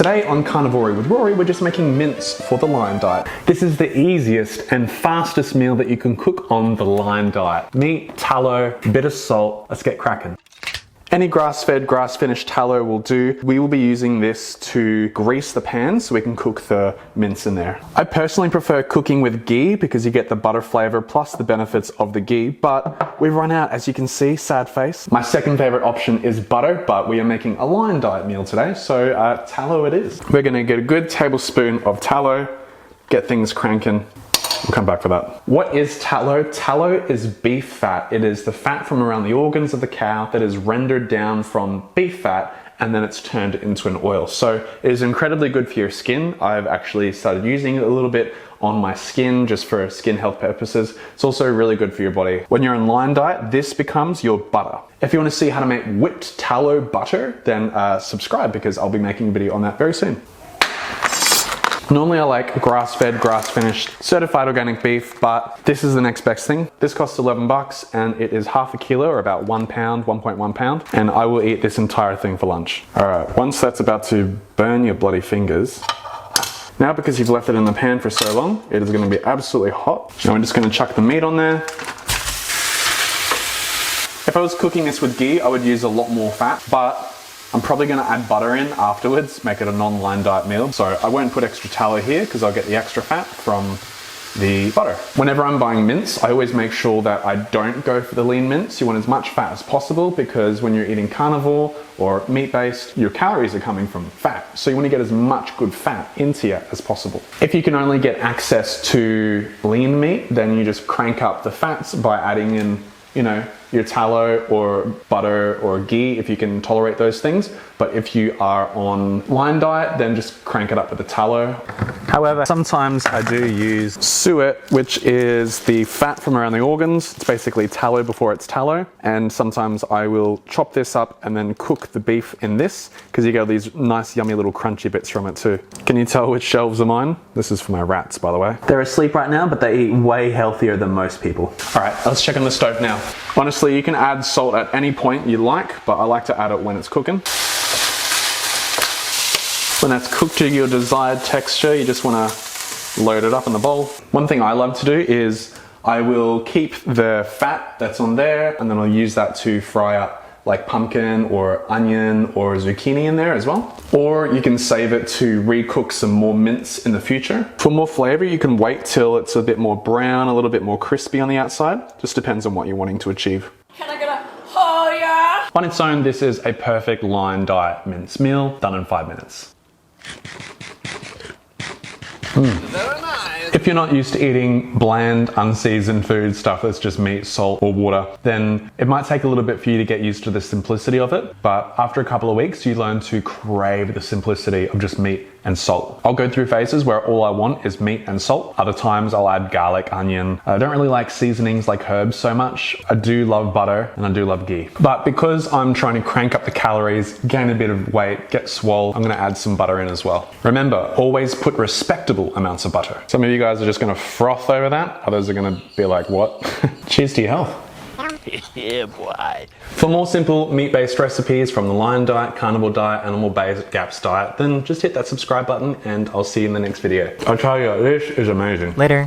Today on Carnivore with Rory, we're just making mince for the Lion diet. This is the easiest and fastest meal that you can cook on the Lion diet. Meat, tallow, a bit of salt. Let's get cracking. Any grass-fed, grass-finished tallow will do. We will be using this to grease the pan so we can cook the mince in there. I personally prefer cooking with ghee because you get the butter flavor plus the benefits of the ghee, but we've run out, as you can see, sad face. My second favorite option is butter, but we are making a Lion diet meal today, so tallow it is. We're gonna get a good tablespoon of tallow, get things cranking. We'll come back for that. What is tallow? Tallow is beef fat. It is the fat from around the organs of the cow that is rendered down from beef fat and then it's turned into an oil. So it is incredibly good for your skin. I've actually started using it a little bit on my skin just for skin health purposes. It's also really good for your body. When you're on Lion diet, this becomes your butter. If you want to see how to make whipped tallow butter, then subscribe because I'll be making a video on that very soon. Normally I like grass-fed, grass-finished, certified organic beef, but this is the next best thing. This costs 11 bucks and it is half a kilo or about 1 pound, 1.1 pound, and I will eat this entire thing for lunch. All right, once that's about to burn your bloody fingers, now because you've left it in the pan for so long, it is gonna be absolutely hot. Now I'm just gonna chuck the meat on there. If I was cooking this with ghee, I would use a lot more fat, but I'm probably gonna add butter in afterwards, make it a non-Lion diet meal. So I won't put extra tallow here because I'll get the extra fat from the butter. Whenever I'm buying mince, I always make sure that I don't go for the lean mince. You want as much fat as possible because when you're eating carnivore or meat-based, your calories are coming from fat. So you want to get as much good fat into you as possible. If you can only get access to lean meat, then you just crank up the fats by adding in, you know, your tallow or butter or ghee if you can tolerate those things. But if you are on Lion diet, then just crank it up with the tallow. However, sometimes I do use suet, which is the fat from around the organs. It's basically tallow before it's tallow. And sometimes I will chop this up and then cook the beef in this because you get these nice yummy little crunchy bits from it too. Can you tell which shelves are mine? This is for my rats, by the way. They're asleep right now, but they eat way healthier than most people. All right, let's check on the stove now. Honestly, you can add salt at any point you like, but I like to add it when it's cooking. When that's cooked to your desired texture, you just want to load it up in the bowl. One thing I love to do is I will keep the fat that's on there and then I'll use that to fry up like pumpkin or onion or zucchini in there as well. Or you can save it to recook some more mince in the future. For more flavor, you can wait till it's a bit more brown, a little bit more crispy on the outside. Just depends on what you're wanting to achieve. Can I get a oh yeah? On its own, this is a perfect Lion diet mince meal done in 5 minutes. Very nice. If you're not used to eating bland, unseasoned food, stuff that's just meat, salt, or water, then it might take a little bit for you to get used to the simplicity of it. But after a couple of weeks, you learn to crave the simplicity of just meat and salt. I'll go through phases where all I want is meat and salt. Other times I'll add garlic, onion. I don't really like seasonings like herbs so much. I do love butter and I do love ghee. But because I'm trying to crank up the calories, gain a bit of weight, get swole, I'm gonna add some butter in as well. Remember, always put respectable amounts of butter. Some of you guys are just gonna froth over that. Others are gonna be like, what? Cheers to your health. Yeah, boy. For more simple meat-based recipes from the Lion diet, carnivore diet, animal-based GAPS diet, then just hit that subscribe button and I'll see you in the next video. I'll tell you, this is amazing. Later.